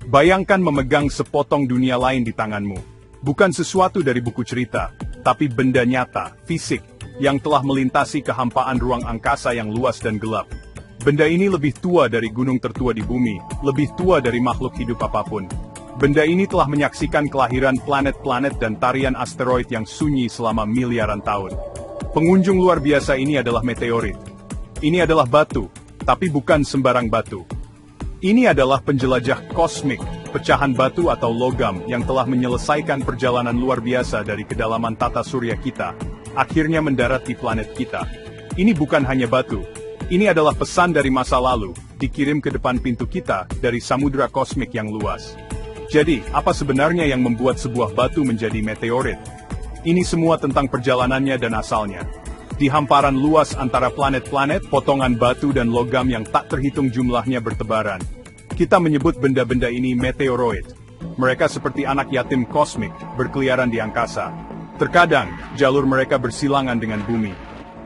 Bayangkan memegang sepotong dunia lain di tanganmu. Bukan sesuatu dari buku cerita, tapi benda nyata, fisik, yang telah melintasi kehampaan ruang angkasa yang luas dan gelap. Benda ini lebih tua dari gunung tertua di bumi, lebih tua dari makhluk hidup apapun. Benda ini telah menyaksikan kelahiran planet-planet dan tarian asteroid yang sunyi selama miliaran tahun. Pengunjung luar biasa ini adalah meteorit. Ini adalah batu, tapi bukan sembarang batu. Ini adalah penjelajah kosmik, pecahan batu atau logam yang telah menyelesaikan perjalanan luar biasa dari kedalaman tata surya kita, akhirnya mendarat di planet kita. Ini bukan hanya batu, ini adalah pesan dari masa lalu, dikirim ke depan pintu kita dari samudera kosmik yang luas. Jadi, apa sebenarnya yang membuat sebuah batu menjadi meteorit? Ini semua tentang perjalanannya dan asalnya. Di hamparan luas antara planet-planet, potongan batu dan logam yang tak terhitung jumlahnya bertebaran. Kita menyebut benda-benda ini meteoroid. Mereka seperti anak yatim kosmik, berkeliaran di angkasa. Terkadang, jalur mereka bersilangan dengan bumi.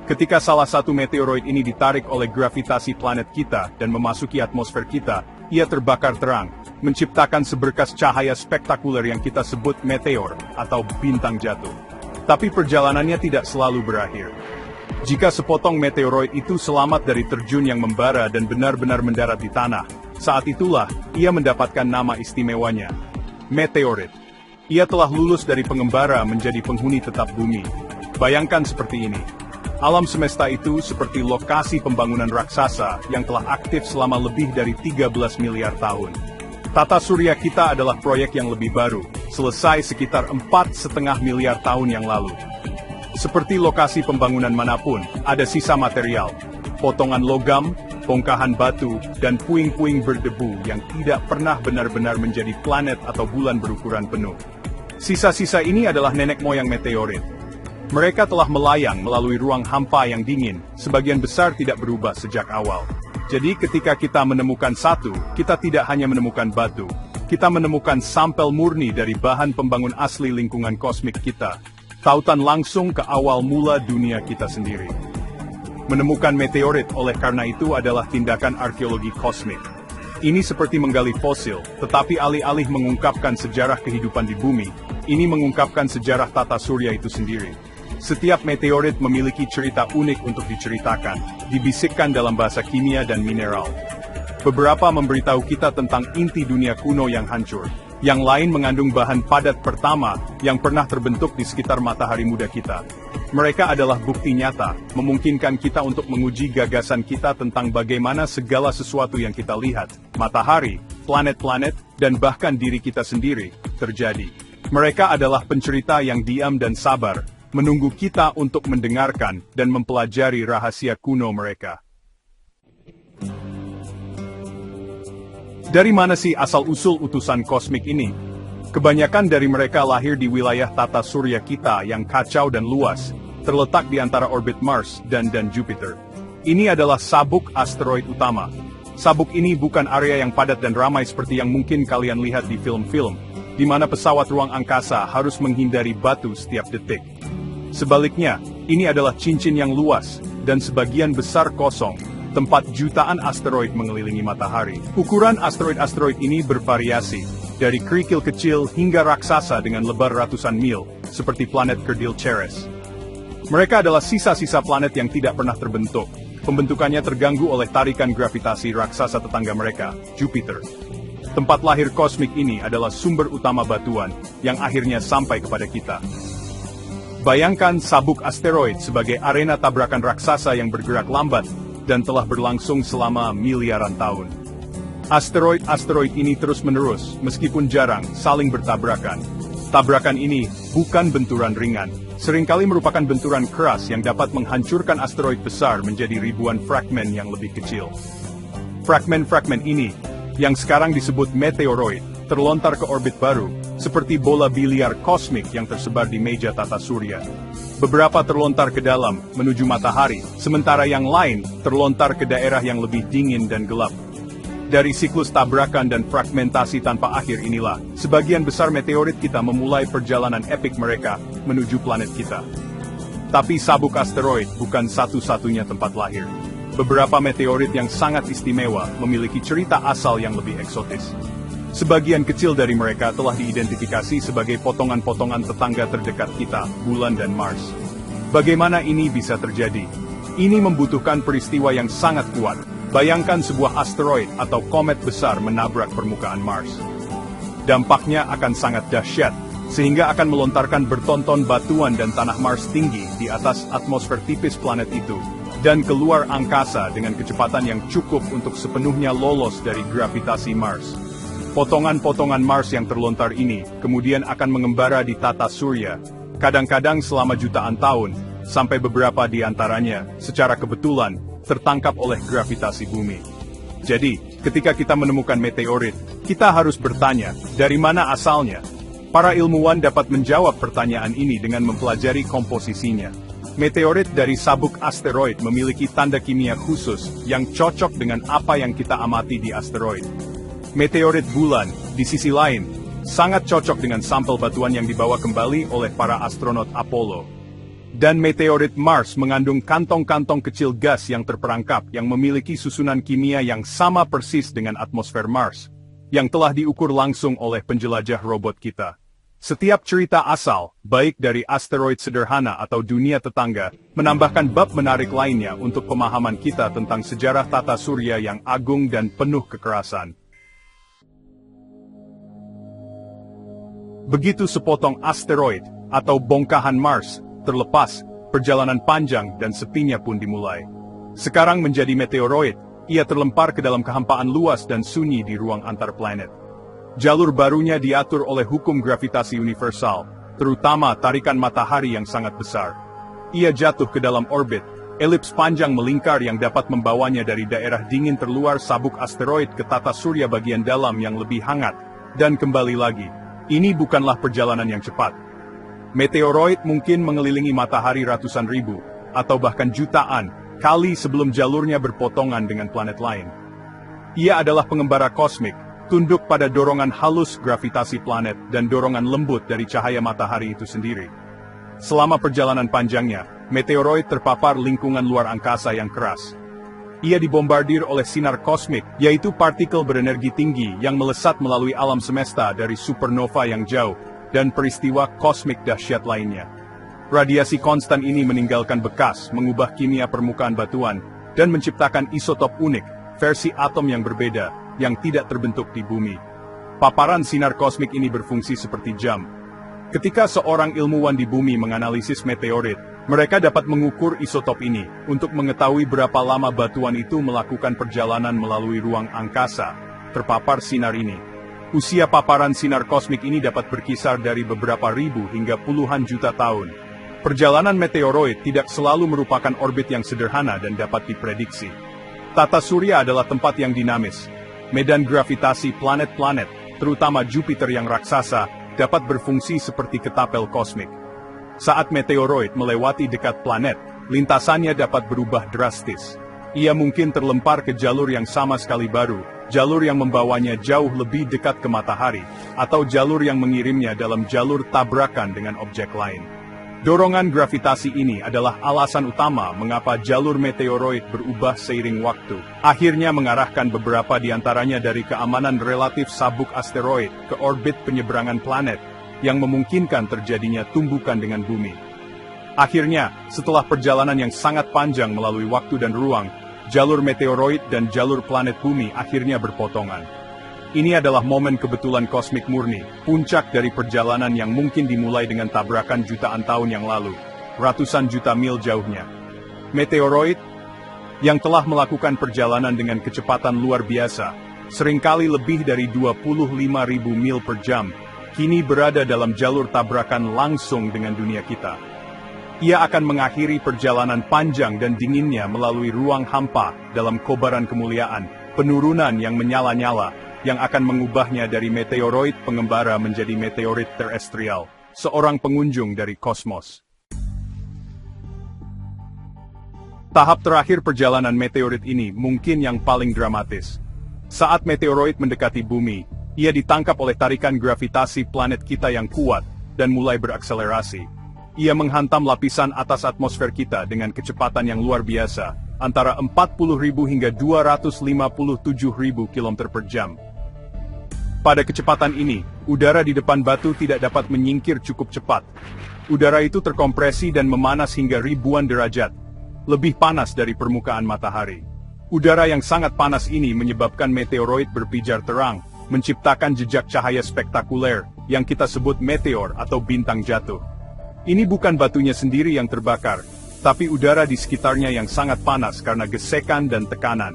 Ketika salah satu meteoroid ini ditarik oleh gravitasi planet kita dan memasuki atmosfer kita, ia terbakar terang, menciptakan seberkas cahaya spektakuler yang kita sebut meteor atau bintang jatuh. Tapi perjalanannya tidak selalu berakhir. Jika sepotong meteoroid itu selamat dari terjun yang membara dan benar-benar mendarat di tanah, saat itulah ia mendapatkan nama istimewanya, meteorit. Ia telah lulus dari pengembara menjadi penghuni tetap bumi. Bayangkan seperti ini. Alam semesta itu seperti lokasi pembangunan raksasa yang telah aktif selama lebih dari 13 miliar tahun. Tata surya kita adalah proyek yang lebih baru, selesai sekitar 4,5 miliar tahun yang lalu. Seperti lokasi pembangunan manapun, ada sisa material, potongan logam, bongkahan batu, dan puing-puing berdebu yang tidak pernah benar-benar menjadi planet atau bulan berukuran penuh. Sisa-sisa ini adalah nenek moyang meteorit. Mereka telah melayang melalui ruang hampa yang dingin, sebagian besar tidak berubah sejak awal. Jadi ketika kita menemukan satu, kita tidak hanya menemukan batu, kita menemukan sampel murni dari bahan pembangun asli lingkungan kosmik kita. Tautan langsung ke awal mula dunia kita sendiri. Menemukan meteorit oleh karena itu adalah tindakan arkeologi kosmik. Ini seperti menggali fosil, tetapi alih-alih mengungkapkan sejarah kehidupan di bumi, ini mengungkapkan sejarah tata surya itu sendiri. Setiap meteorit memiliki cerita unik untuk diceritakan, dibisikkan dalam bahasa kimia dan mineral. Beberapa memberitahu kita tentang inti dunia kuno yang hancur. Yang lain mengandung bahan padat pertama yang pernah terbentuk di sekitar matahari muda kita. Mereka adalah bukti nyata, memungkinkan kita untuk menguji gagasan kita tentang bagaimana segala sesuatu yang kita lihat, matahari, planet-planet, dan bahkan diri kita sendiri, terjadi. Mereka adalah pencerita yang diam dan sabar, menunggu kita untuk mendengarkan dan mempelajari rahasia kuno mereka. Dari mana sih asal-usul utusan kosmik ini? Kebanyakan dari mereka lahir di wilayah tata surya kita yang kacau dan luas, terletak di antara orbit Mars dan Jupiter. Ini adalah sabuk asteroid utama. Sabuk ini bukan area yang padat dan ramai seperti yang mungkin kalian lihat di film-film, di mana pesawat ruang angkasa harus menghindari batu setiap detik. Sebaliknya, ini adalah cincin yang luas, dan sebagian besar kosong, tempat jutaan asteroid mengelilingi matahari. Ukuran asteroid-asteroid ini bervariasi, dari kerikil kecil hingga raksasa dengan lebar ratusan mil, seperti planet kerdil Ceres. Mereka adalah sisa-sisa planet yang tidak pernah terbentuk. Pembentukannya terganggu oleh tarikan gravitasi raksasa tetangga mereka, Jupiter. Tempat lahir kosmik ini adalah sumber utama batuan, yang akhirnya sampai kepada kita. Bayangkan sabuk asteroid sebagai arena tabrakan raksasa yang bergerak lambat, dan telah berlangsung selama miliaran tahun. Asteroid-asteroid ini terus-menerus, meskipun jarang, saling bertabrakan. Tabrakan ini bukan benturan ringan, seringkali merupakan benturan keras yang dapat menghancurkan asteroid besar menjadi ribuan fragmen yang lebih kecil. Fragmen-fragmen ini, yang sekarang disebut meteoroid, terlontar ke orbit baru, seperti bola biliar kosmik yang tersebar di meja tata surya. Beberapa terlontar ke dalam, menuju matahari, sementara yang lain terlontar ke daerah yang lebih dingin dan gelap. Dari siklus tabrakan dan fragmentasi tanpa akhir inilah, sebagian besar meteorit kita memulai perjalanan epik mereka menuju planet kita. Tapi sabuk asteroid bukan satu-satunya tempat lahir. Beberapa meteorit yang sangat istimewa memiliki cerita asal yang lebih eksotis. Sebagian kecil dari mereka telah diidentifikasi sebagai potongan-potongan tetangga terdekat kita, Bulan dan Mars. Bagaimana ini bisa terjadi? Ini membutuhkan peristiwa yang sangat kuat. Bayangkan sebuah asteroid atau komet besar menabrak permukaan Mars. Dampaknya akan sangat dahsyat, sehingga akan melontarkan bertonton batuan dan tanah Mars tinggi di atas atmosfer tipis planet itu, dan keluar angkasa dengan kecepatan yang cukup untuk sepenuhnya lolos dari gravitasi Mars. Potongan-potongan Mars yang terlontar ini kemudian akan mengembara di tata surya, kadang-kadang selama jutaan tahun, sampai beberapa di antaranya, secara kebetulan, tertangkap oleh gravitasi bumi. Jadi, ketika kita menemukan meteorit, kita harus bertanya, dari mana asalnya? Para ilmuwan dapat menjawab pertanyaan ini dengan mempelajari komposisinya. Meteorit dari sabuk asteroid memiliki tanda kimia khusus yang cocok dengan apa yang kita amati di asteroid. Meteorit bulan, di sisi lain, sangat cocok dengan sampel batuan yang dibawa kembali oleh para astronot Apollo. Dan meteorit Mars mengandung kantong-kantong kecil gas yang terperangkap yang memiliki susunan kimia yang sama persis dengan atmosfer Mars, yang telah diukur langsung oleh penjelajah robot kita. Setiap cerita asal, baik dari asteroid sederhana atau dunia tetangga, menambahkan bab menarik lainnya untuk pemahaman kita tentang sejarah tata surya yang agung dan penuh kekerasan. Begitu sepotong asteroid, atau bongkahan Mars, terlepas, perjalanan panjang dan sepinya pun dimulai. Sekarang menjadi meteoroid, ia terlempar ke dalam kehampaan luas dan sunyi di ruang antar planet. Jalur barunya diatur oleh hukum gravitasi universal, terutama tarikan matahari yang sangat besar. Ia jatuh ke dalam orbit, elips panjang melingkar yang dapat membawanya dari daerah dingin terluar sabuk asteroid ke tata surya bagian dalam yang lebih hangat, dan kembali lagi. Ini bukanlah perjalanan yang cepat. Meteoroid mungkin mengelilingi matahari ratusan ribu, atau bahkan jutaan, kali sebelum jalurnya berpotongan dengan planet lain. Ia adalah pengembara kosmik, tunduk pada dorongan halus gravitasi planet dan dorongan lembut dari cahaya matahari itu sendiri. Selama perjalanan panjangnya, meteoroid terpapar lingkungan luar angkasa yang keras. Ia dibombardir oleh sinar kosmik, yaitu partikel berenergi tinggi yang melesat melalui alam semesta dari supernova yang jauh, dan peristiwa kosmik dahsyat lainnya. Radiasi konstan ini meninggalkan bekas, mengubah kimia permukaan batuan, dan menciptakan isotop unik, versi atom yang berbeda, yang tidak terbentuk di bumi. Paparan sinar kosmik ini berfungsi seperti jam. Ketika seorang ilmuwan di bumi menganalisis meteorit, mereka dapat mengukur isotop ini, untuk mengetahui berapa lama batuan itu melakukan perjalanan melalui ruang angkasa, terpapar sinar ini. Usia paparan sinar kosmik ini dapat berkisar dari beberapa ribu hingga puluhan juta tahun. Perjalanan meteoroid tidak selalu merupakan orbit yang sederhana dan dapat diprediksi. Tata surya adalah tempat yang dinamis. Medan gravitasi planet-planet, terutama Jupiter yang raksasa, dapat berfungsi seperti ketapel kosmik. Saat meteoroid melewati dekat planet, lintasannya dapat berubah drastis. Ia mungkin terlempar ke jalur yang sama sekali baru, jalur yang membawanya jauh lebih dekat ke matahari, atau jalur yang mengirimnya dalam jalur tabrakan dengan objek lain. Dorongan gravitasi ini adalah alasan utama mengapa jalur meteoroid berubah seiring waktu. Akhirnya mengarahkan beberapa di antaranya dari keamanan relatif sabuk asteroid ke orbit penyeberangan planet, yang memungkinkan terjadinya tumbukan dengan bumi. Akhirnya, setelah perjalanan yang sangat panjang melalui waktu dan ruang, jalur meteoroid dan jalur planet bumi akhirnya berpotongan. Ini adalah momen kebetulan kosmik murni, puncak dari perjalanan yang mungkin dimulai dengan tabrakan jutaan tahun yang lalu, ratusan juta mil jauhnya. Meteoroid, yang telah melakukan perjalanan dengan kecepatan luar biasa, seringkali lebih dari 25.000 mil per jam, kini berada dalam jalur tabrakan langsung dengan dunia kita. Ia akan mengakhiri perjalanan panjang dan dinginnya melalui ruang hampa dalam kobaran kemuliaan, penurunan yang menyala-nyala, yang akan mengubahnya dari meteoroid pengembara menjadi meteorit terestrial, seorang pengunjung dari kosmos. Tahap terakhir perjalanan meteorit ini mungkin yang paling dramatis. Saat meteoroid mendekati bumi, ia ditangkap oleh tarikan gravitasi planet kita yang kuat, dan mulai berakselerasi. Ia menghantam lapisan atas atmosfer kita dengan kecepatan yang luar biasa, antara 40.000 hingga 257.000 km per jam. Pada kecepatan ini, udara di depan batu tidak dapat menyingkir cukup cepat. Udara itu terkompresi dan memanas hingga ribuan derajat, lebih panas dari permukaan matahari. Udara yang sangat panas ini menyebabkan meteoroid berpijar terang, menciptakan jejak cahaya spektakuler, yang kita sebut meteor atau bintang jatuh. Ini bukan batunya sendiri yang terbakar, tapi udara di sekitarnya yang sangat panas karena gesekan dan tekanan.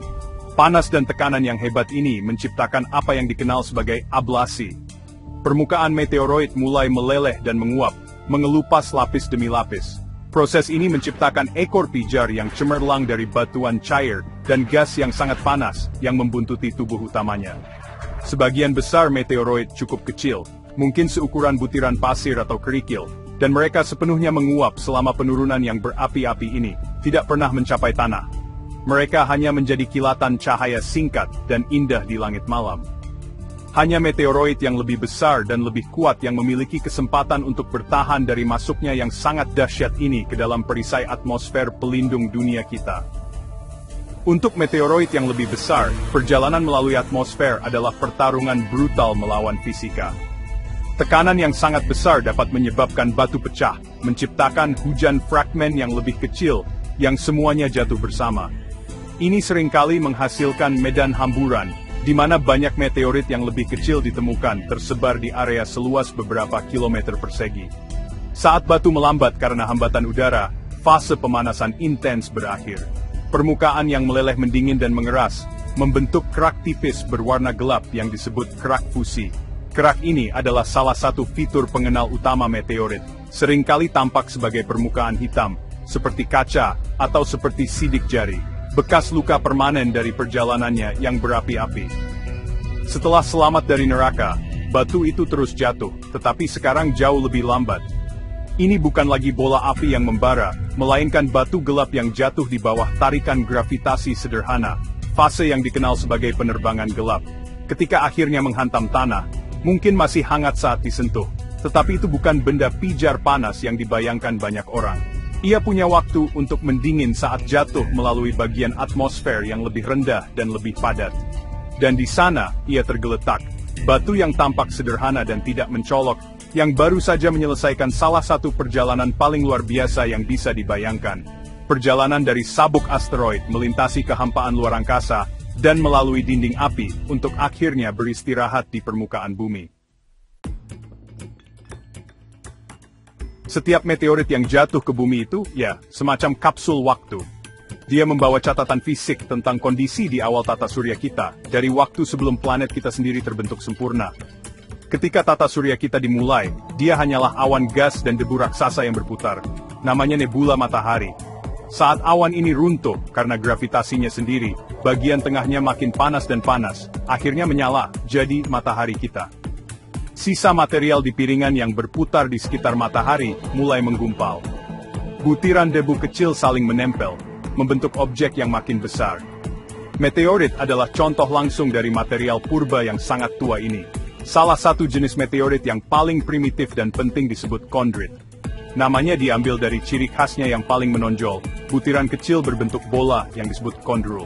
Panas dan tekanan yang hebat ini menciptakan apa yang dikenal sebagai ablasi. Permukaan meteoroid mulai meleleh dan menguap, mengelupas lapis demi lapis. Proses ini menciptakan ekor pijar yang cemerlang dari batuan cair dan gas yang sangat panas yang membuntuti tubuh utamanya. Sebagian besar meteoroid cukup kecil, mungkin seukuran butiran pasir atau kerikil, dan mereka sepenuhnya menguap selama penurunan yang berapi-api ini, tidak pernah mencapai tanah. Mereka hanya menjadi kilatan cahaya singkat dan indah di langit malam. Hanya meteoroid yang lebih besar dan lebih kuat yang memiliki kesempatan untuk bertahan dari masuknya yang sangat dahsyat ini ke dalam perisai atmosfer pelindung dunia kita. Untuk meteoroid yang lebih besar, perjalanan melalui atmosfer adalah pertarungan brutal melawan fisika. Tekanan yang sangat besar dapat menyebabkan batu pecah, menciptakan hujan fragmen yang lebih kecil, yang semuanya jatuh bersama. Ini seringkali menghasilkan medan hamburan, di mana banyak meteorit yang lebih kecil ditemukan tersebar di area seluas beberapa kilometer persegi. Saat batu melambat karena hambatan udara, fase pemanasan intens berakhir. Permukaan yang meleleh mendingin dan mengeras, membentuk kerak tipis berwarna gelap yang disebut kerak fusi. Kerak ini adalah salah satu fitur pengenal utama meteorit, seringkali tampak sebagai permukaan hitam, seperti kaca, atau seperti sidik jari. Bekas luka permanen dari perjalanannya yang berapi-api. Setelah selamat dari neraka, batu itu terus jatuh, tetapi sekarang jauh lebih lambat. Ini bukan lagi bola api yang membara, melainkan batu gelap yang jatuh di bawah tarikan gravitasi sederhana, fase yang dikenal sebagai penerbangan gelap. Ketika akhirnya menghantam tanah, mungkin masih hangat saat disentuh, tetapi itu bukan benda pijar panas yang dibayangkan banyak orang. Ia punya waktu untuk mendingin saat jatuh melalui bagian atmosfer yang lebih rendah dan lebih padat. Dan di sana, ia tergeletak. Batu yang tampak sederhana dan tidak mencolok, yang baru saja menyelesaikan salah satu perjalanan paling luar biasa yang bisa dibayangkan. Perjalanan dari sabuk asteroid melintasi kehampaan luar angkasa, dan melalui dinding api, untuk akhirnya beristirahat di permukaan bumi. Setiap meteorit yang jatuh ke bumi itu, ya, semacam kapsul waktu. Dia membawa catatan fisik tentang kondisi di awal tata surya kita, dari waktu sebelum planet kita sendiri terbentuk sempurna. Ketika tata surya kita dimulai, dia hanyalah awan gas dan debu raksasa yang berputar. Namanya nebula matahari. Saat awan ini runtuh karena gravitasinya sendiri, bagian tengahnya makin panas dan panas, akhirnya menyala, jadi matahari kita. Sisa material di piringan yang berputar di sekitar matahari mulai menggumpal. Butiran debu kecil saling menempel, membentuk objek yang makin besar. Meteorit adalah contoh langsung dari material purba yang sangat tua ini. Salah satu jenis meteorit yang paling primitif dan penting disebut kondrit. Namanya diambil dari ciri khasnya yang paling menonjol, butiran kecil berbentuk bola yang disebut kondrul.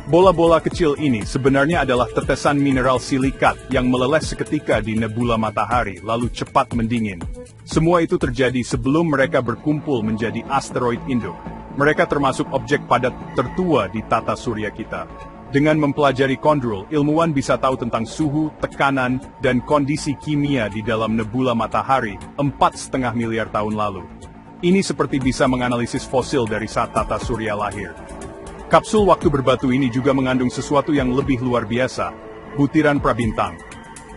Bola-bola kecil ini sebenarnya adalah tetesan mineral silikat yang meleleh seketika di nebula matahari lalu cepat mendingin. Semua itu terjadi sebelum mereka berkumpul menjadi asteroid induk. Mereka termasuk objek padat tertua di tata surya kita. Dengan mempelajari kondrul, ilmuwan bisa tahu tentang suhu, tekanan, dan kondisi kimia di dalam nebula matahari 4,5 miliar tahun lalu. Ini seperti bisa menganalisis fosil dari saat tata surya lahir. Kapsul waktu berbatu ini juga mengandung sesuatu yang lebih luar biasa, butiran prabintang.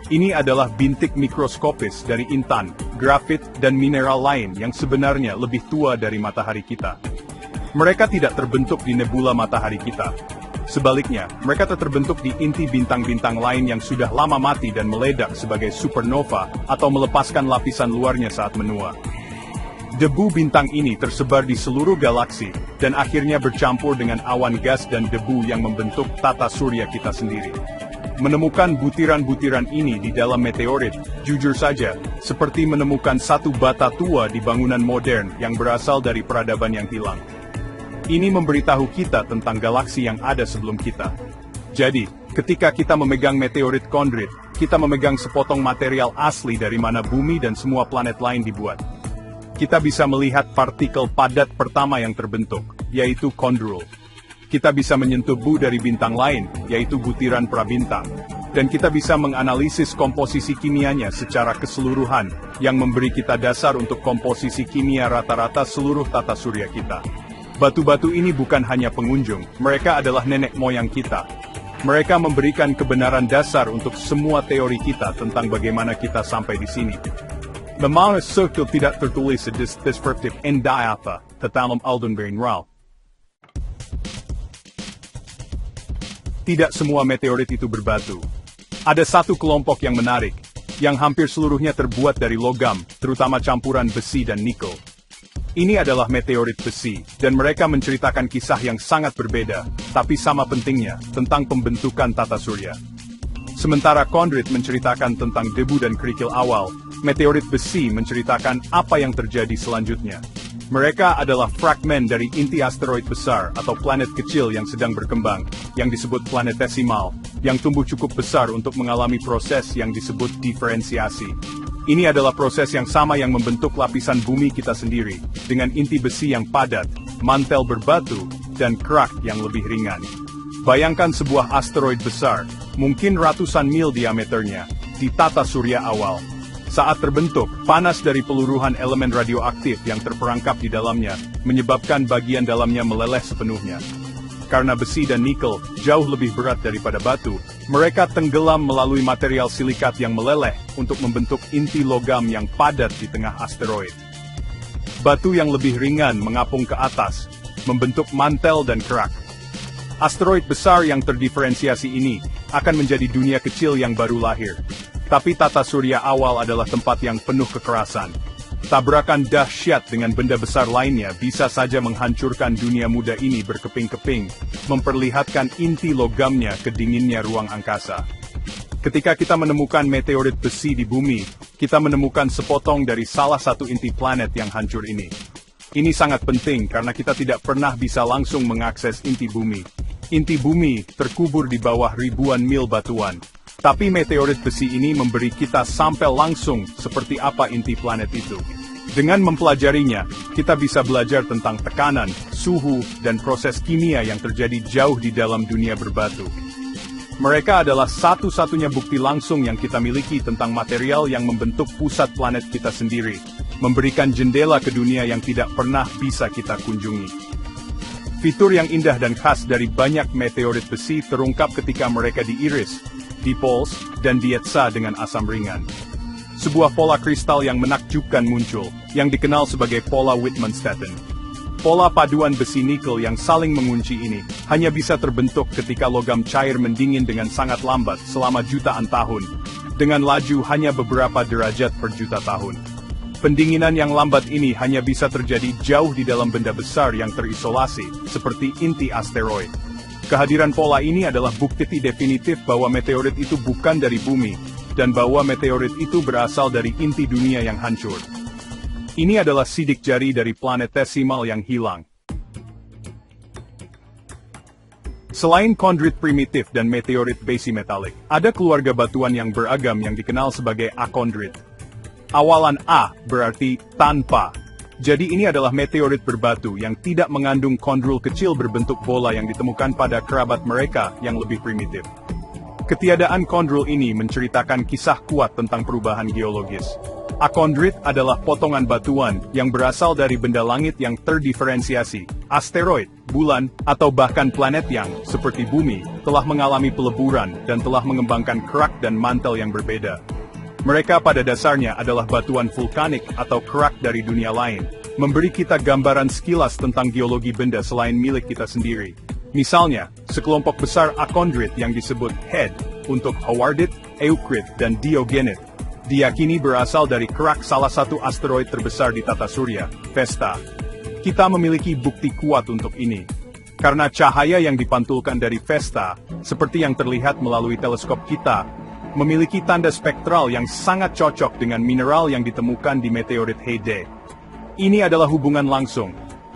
Ini adalah bintik mikroskopis dari intan, grafit, dan mineral lain yang sebenarnya lebih tua dari matahari kita. Mereka tidak terbentuk di nebula matahari kita. Sebaliknya, mereka terbentuk di inti bintang-bintang lain yang sudah lama mati dan meledak sebagai supernova atau melepaskan lapisan luarnya saat menua. Debu bintang ini tersebar di seluruh galaksi, dan akhirnya bercampur dengan awan gas dan debu yang membentuk tata surya kita sendiri. Menemukan butiran-butiran ini di dalam meteorit, jujur saja, seperti menemukan satu bata tua di bangunan modern yang berasal dari peradaban yang hilang. Ini memberitahu kita tentang galaksi yang ada sebelum kita. Jadi, Ketika kita memegang meteorit Chondrite, kita memegang sepotong material asli dari mana bumi dan semua planet lain dibuat. Kita bisa melihat partikel padat pertama yang terbentuk, yaitu chondrule. Kita bisa menyentuh bu dari bintang lain, yaitu butiran prabintang. Dan kita bisa menganalisis komposisi kimianya secara keseluruhan, yang memberi kita dasar untuk komposisi kimia rata-rata seluruh tata surya kita. Batu-batu ini bukan hanya pengunjung, mereka adalah nenek moyang kita. Mereka memberikan kebenaran dasar untuk semua teori kita tentang bagaimana kita sampai di sini. Memang circle tidak tertulis deskriptif en data dalam Aldenbaran Ral. Tidak semua meteorit itu berbatu. Ada satu kelompok yang menarik, yang hampir seluruhnya terbuat dari logam, terutama campuran besi dan nikel. Ini adalah meteorit besi, dan mereka menceritakan kisah yang sangat berbeda, tapi sama pentingnya, tentang pembentukan tata surya. Sementara Chondrite menceritakan tentang debu dan kerikil awal, meteorit besi menceritakan apa yang terjadi selanjutnya. Mereka adalah fragmen dari inti asteroid besar atau planet kecil yang sedang berkembang, yang disebut planetesimal, yang tumbuh cukup besar untuk mengalami proses yang disebut diferensiasi. Ini adalah proses yang sama yang membentuk lapisan bumi kita sendiri, dengan inti besi yang padat, mantel berbatu, dan kerak yang lebih ringan. Bayangkan sebuah asteroid besar, mungkin ratusan mil diameternya, di tata surya awal. Saat terbentuk, panas dari peluruhan elemen radioaktif yang terperangkap di dalamnya, menyebabkan bagian dalamnya meleleh sepenuhnya. Karena besi dan nikel jauh lebih berat daripada batu, mereka tenggelam melalui material silikat yang meleleh untuk membentuk inti logam yang padat di tengah asteroid. Batu yang lebih ringan mengapung ke atas, membentuk mantel dan kerak. Asteroid besar yang terdiferensiasi ini akan menjadi dunia kecil yang baru lahir. Tapi tata surya awal adalah tempat yang penuh kekerasan. Tabrakan dahsyat dengan benda besar lainnya bisa saja menghancurkan dunia muda ini berkeping-keping, memperlihatkan inti logamnya ke dinginnya ruang angkasa. Ketika kita menemukan meteorit besi di bumi, kita menemukan sepotong dari salah satu inti planet yang hancur ini. Ini sangat penting karena kita tidak pernah bisa langsung mengakses inti bumi. Inti bumi terkubur di bawah ribuan mil batuan. Tapi meteorit besi ini memberi kita sampel langsung seperti apa inti planet itu. Dengan mempelajarinya, kita bisa belajar tentang tekanan, suhu, dan proses kimia yang terjadi jauh di dalam dunia berbatu. Mereka adalah satu-satunya bukti langsung yang kita miliki tentang material yang membentuk pusat planet kita sendiri, memberikan jendela ke dunia yang tidak pernah bisa kita kunjungi. Fitur yang indah dan khas dari banyak meteorit besi terungkap ketika mereka diiris, dipols, dan dietsa dengan asam ringan. Sebuah pola kristal yang menakjubkan muncul, yang dikenal sebagai pola Widmanstätten. Pola paduan besi nikel yang saling mengunci ini, hanya bisa terbentuk ketika logam cair mendingin dengan sangat lambat selama jutaan tahun, dengan laju hanya beberapa derajat per juta tahun. Pendinginan yang lambat ini hanya bisa terjadi jauh di dalam benda besar yang terisolasi, seperti inti asteroid. Kehadiran pola ini adalah bukti definitif bahwa meteorit itu bukan dari bumi, dan bahwa meteorit itu berasal dari inti dunia yang hancur. Ini adalah sidik jari dari planetesimal yang hilang. Selain Chondrite primitif dan meteorit basimetalik, ada keluarga batuan yang beragam yang dikenal sebagai achondrite. Awalan A berarti tanpa. Jadi ini adalah meteorit berbatu yang tidak mengandung chondrule kecil berbentuk bola yang ditemukan pada kerabat mereka yang lebih primitif. Ketiadaan chondrule ini menceritakan kisah kuat tentang perubahan geologis. Achondrite adalah potongan batuan yang berasal dari benda langit yang terdiferensiasi, asteroid, bulan, atau bahkan planet yang, seperti bumi, telah mengalami peleburan dan telah mengembangkan kerak dan mantel yang berbeda. Mereka pada dasarnya adalah batuan vulkanik atau kerak dari dunia lain, memberi kita gambaran sekilas tentang geologi benda selain milik kita sendiri. Misalnya, sekelompok besar achondrite yang disebut HED untuk Howardite, Euclid, dan Diogenite, diyakini berasal dari kerak salah satu asteroid terbesar di tata surya, Vesta. Kita memiliki bukti kuat untuk ini. Karena cahaya yang dipantulkan dari Vesta, seperti yang terlihat melalui teleskop kita, memiliki tanda spektral yang sangat cocok dengan mineral yang ditemukan di meteorit Heyday. Ini adalah hubungan langsung.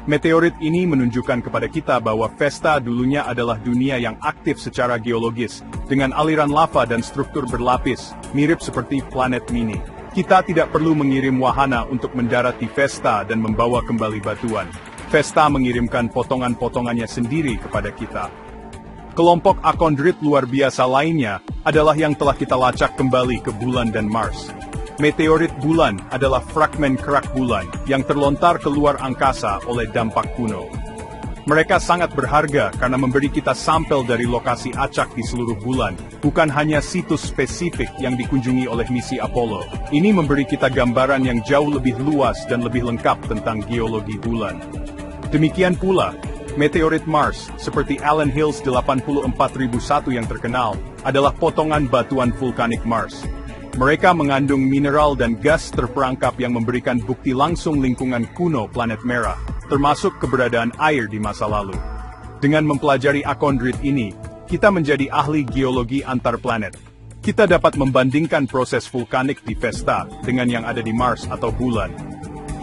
Meteorit ini menunjukkan kepada kita bahwa Vesta dulunya adalah dunia yang aktif secara geologis, dengan aliran lava dan struktur berlapis, mirip seperti planet mini. Kita tidak perlu mengirim wahana untuk mendarat di Vesta dan membawa kembali batuan. Vesta mengirimkan potongan-potongannya sendiri kepada kita. Kelompok akondrit luar biasa lainnya adalah yang telah kita lacak kembali ke bulan dan Mars. Meteorit bulan adalah fragmen kerak bulan yang terlontar keluar angkasa oleh dampak kuno. Mereka sangat berharga karena memberi kita sampel dari lokasi acak di seluruh bulan, bukan hanya situs spesifik yang dikunjungi oleh misi Apollo. Ini memberi kita gambaran yang jauh lebih luas dan lebih lengkap tentang geologi bulan. Demikian pula, meteorit Mars, seperti Allen Hills 84001 yang terkenal, adalah potongan batuan vulkanik Mars. Mereka mengandung mineral dan gas terperangkap yang memberikan bukti langsung lingkungan kuno planet merah, termasuk keberadaan air di masa lalu. Dengan mempelajari akondrit ini, kita menjadi ahli geologi antar planet. Kita dapat membandingkan proses vulkanik di Vesta dengan yang ada di Mars atau bulan.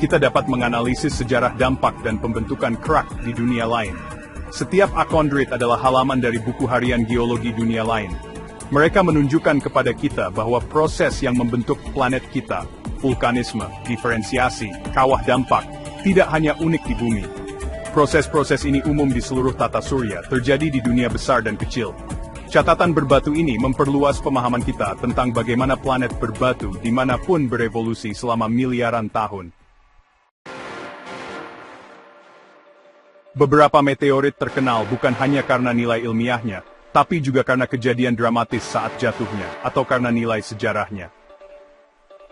Kita dapat menganalisis sejarah dampak dan pembentukan kerak di dunia lain. Setiap akondrit adalah halaman dari buku harian geologi dunia lain. Mereka menunjukkan kepada kita bahwa proses yang membentuk planet kita, vulkanisme, diferensiasi, kawah dampak, tidak hanya unik di bumi. Proses-proses ini umum di seluruh tata surya, terjadi di dunia besar dan kecil. Catatan berbatu ini memperluas pemahaman kita tentang bagaimana planet berbatu dimanapun berevolusi selama miliaran tahun. Beberapa meteorit terkenal bukan hanya karena nilai ilmiahnya, tapi juga karena kejadian dramatis saat jatuhnya, atau karena nilai sejarahnya.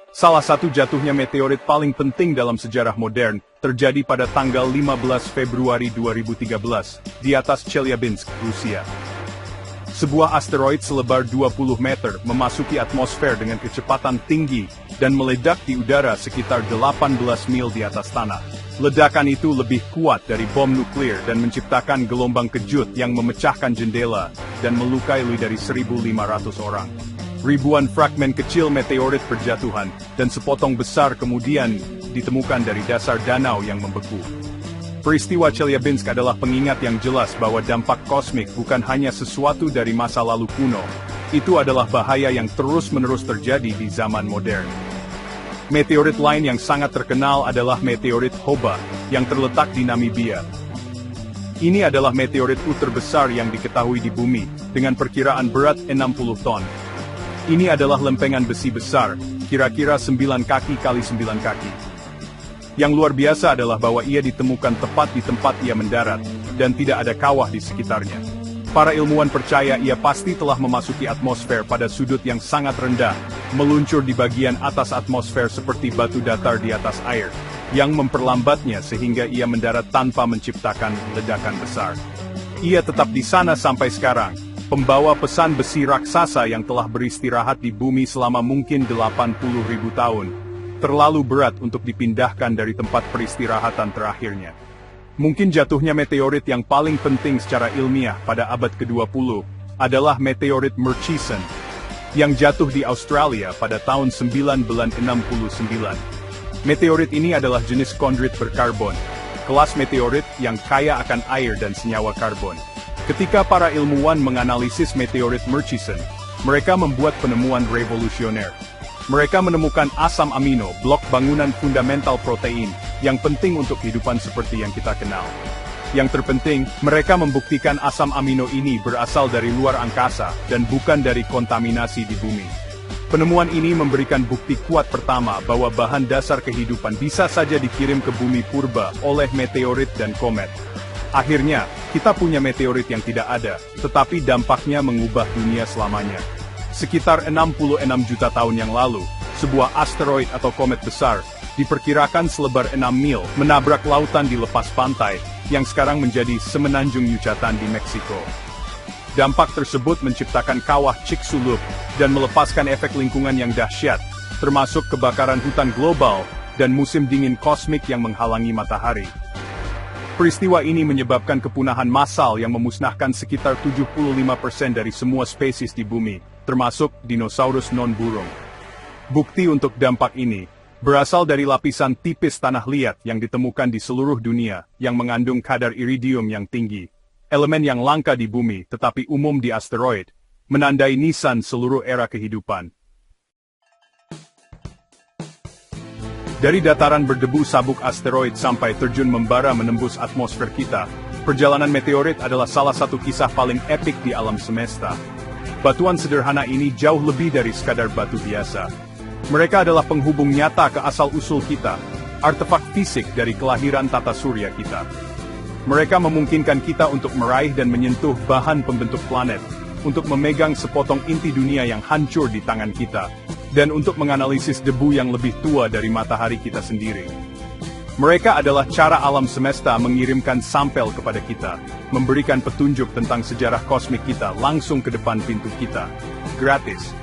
Salah satu jatuhnya meteorit paling penting dalam sejarah modern, terjadi pada tanggal 15 Februari 2013, di atas Chelyabinsk, Rusia. Sebuah asteroid selebar 20 meter memasuki atmosfer dengan kecepatan tinggi, dan meledak di udara sekitar 18 mil di atas tanah. Ledakan itu lebih kuat dari bom nuklir dan menciptakan gelombang kejut yang memecahkan jendela dan melukai lebih dari 1.500 orang. Ribuan fragmen kecil meteorit berjatuhan, dan sepotong besar kemudian ditemukan dari dasar danau yang membeku. Peristiwa Chelyabinsk adalah pengingat yang jelas bahwa dampak kosmik bukan hanya sesuatu dari masa lalu kuno, itu adalah bahaya yang terus-menerus terjadi di zaman modern. Meteorit lain yang sangat terkenal adalah meteorit Hoba, yang terletak di Namibia. Ini adalah meteorit terbesar yang diketahui di bumi, dengan perkiraan berat 60 ton. Ini adalah lempengan besi besar, kira-kira 9 kaki kali 9 kaki. Yang luar biasa adalah bahwa ia ditemukan tepat di tempat ia mendarat, dan tidak ada kawah di sekitarnya. Para ilmuwan percaya ia pasti telah memasuki atmosfer pada sudut yang sangat rendah, meluncur di bagian atas atmosfer seperti batu datar di atas air, yang memperlambatnya sehingga ia mendarat tanpa menciptakan ledakan besar. Ia tetap di sana sampai sekarang, pembawa pesan besi raksasa yang telah beristirahat di bumi selama mungkin 80.000 tahun, terlalu berat untuk dipindahkan dari tempat peristirahatan terakhirnya. Mungkin jatuhnya meteorit yang paling penting secara ilmiah pada abad ke-20 adalah meteorit Murchison, yang jatuh di Australia pada tahun 1969. Meteorit ini adalah jenis kondrit berkarbon, kelas meteorit yang kaya akan air dan senyawa karbon. Ketika para ilmuwan menganalisis meteorit Murchison, mereka membuat penemuan revolusioner. Mereka menemukan asam amino, blok bangunan fundamental protein, yang penting untuk kehidupan seperti yang kita kenal. Yang terpenting, mereka membuktikan asam amino ini berasal dari luar angkasa, dan bukan dari kontaminasi di bumi. Penemuan ini memberikan bukti kuat pertama bahwa bahan dasar kehidupan bisa saja dikirim ke bumi purba oleh meteorit dan komet. Akhirnya, kita punya meteorit yang tidak ada, tetapi dampaknya mengubah dunia selamanya. Sekitar 66 juta tahun yang lalu, sebuah asteroid atau komet besar, diperkirakan selebar 6 mil, menabrak lautan di lepas pantai, yang sekarang menjadi semenanjung Yucatan di Meksiko. Dampak tersebut menciptakan kawah Chicxulub, dan melepaskan efek lingkungan yang dahsyat, termasuk kebakaran hutan global, dan musim dingin kosmik yang menghalangi matahari. Peristiwa ini menyebabkan kepunahan massal yang memusnahkan sekitar 75% dari semua spesies di bumi, termasuk dinosaurus non-burung. Bukti untuk dampak ini, Berasal dari lapisan tipis tanah liat yang ditemukan di seluruh dunia, yang mengandung kadar iridium yang tinggi. Elemen yang langka di bumi, tetapi umum di asteroid, menandai nisan seluruh era kehidupan. Dari dataran berdebu sabuk asteroid sampai terjun membara menembus atmosfer kita, perjalanan meteorit adalah salah satu kisah paling epik di alam semesta. Batuan sederhana ini jauh lebih dari sekadar batu biasa. Mereka adalah penghubung nyata ke asal-usul kita, artefak fisik dari kelahiran tata surya kita. Mereka memungkinkan kita untuk meraih dan menyentuh bahan pembentuk planet, untuk memegang sepotong inti dunia yang hancur di tangan kita, dan untuk menganalisis debu yang lebih tua dari matahari kita sendiri. Mereka adalah cara alam semesta mengirimkan sampel kepada kita, memberikan petunjuk tentang sejarah kosmik kita langsung ke depan pintu kita, gratis.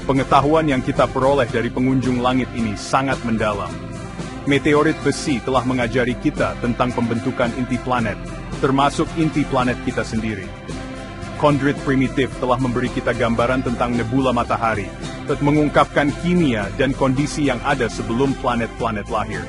Pengetahuan yang kita peroleh dari pengunjung langit ini sangat mendalam. Meteorit besi telah mengajari kita tentang pembentukan inti planet, termasuk inti planet kita sendiri. Kondrit primitif telah memberi kita gambaran tentang nebula matahari, mengungkapkan kimia dan kondisi yang ada sebelum planet-planet lahir.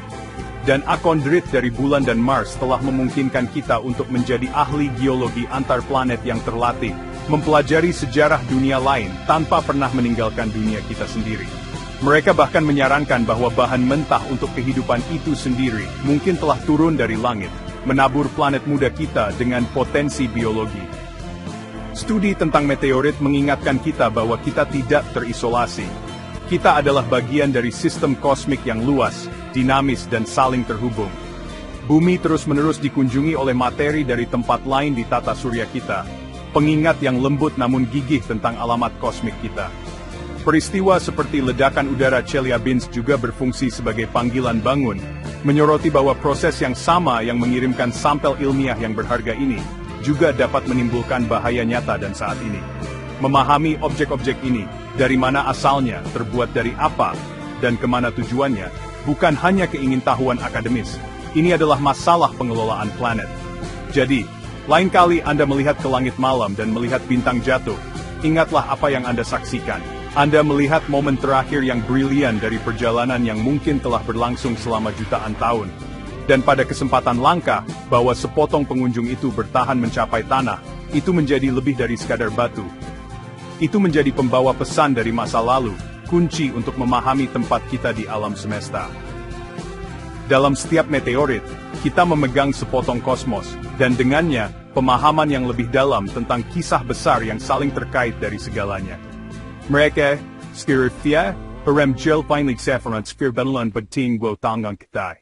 Dan akondrit dari bulan dan Mars telah memungkinkan kita untuk menjadi ahli geologi antar planet yang terlatih, mempelajari sejarah dunia lain tanpa pernah meninggalkan dunia kita sendiri. Mereka bahkan menyarankan bahwa bahan mentah untuk kehidupan itu sendiri mungkin telah turun dari langit, menabur planet muda kita dengan potensi biologi. Studi tentang meteorit mengingatkan kita bahwa kita tidak terisolasi. Kita adalah bagian dari sistem kosmik yang luas, dinamis dan saling terhubung. Bumi terus-menerus dikunjungi oleh materi dari tempat lain di tata surya kita, pengingat yang lembut namun gigih tentang alamat kosmik kita. Peristiwa seperti ledakan udara Chelyabinsk juga berfungsi sebagai panggilan bangun, menyoroti bahwa proses yang sama yang mengirimkan sampel ilmiah yang berharga ini, juga dapat menimbulkan bahaya nyata dan saat ini. Memahami objek-objek ini, dari mana asalnya, terbuat dari apa, dan kemana tujuannya, bukan hanya keingintahuan akademis. Ini adalah masalah pengelolaan planet. Jadi, lain kali Anda melihat ke langit malam dan melihat bintang jatuh, ingatlah apa yang Anda saksikan. Anda melihat momen terakhir yang brilian dari perjalanan yang mungkin telah berlangsung selama jutaan tahun. Dan pada kesempatan langka, bahwa sepotong pengunjung itu bertahan mencapai tanah, itu menjadi lebih dari sekadar batu. Itu menjadi pembawa pesan dari masa lalu, kunci untuk memahami tempat kita di alam semesta. Dalam setiap meteorit, kita memegang sepotong kosmos, dan dengannya, pemahaman yang lebih dalam tentang kisah besar yang saling terkait dari segalanya. Mereka, skirfia, harem gel finally saffron spir benelan beting wo tangang kitai.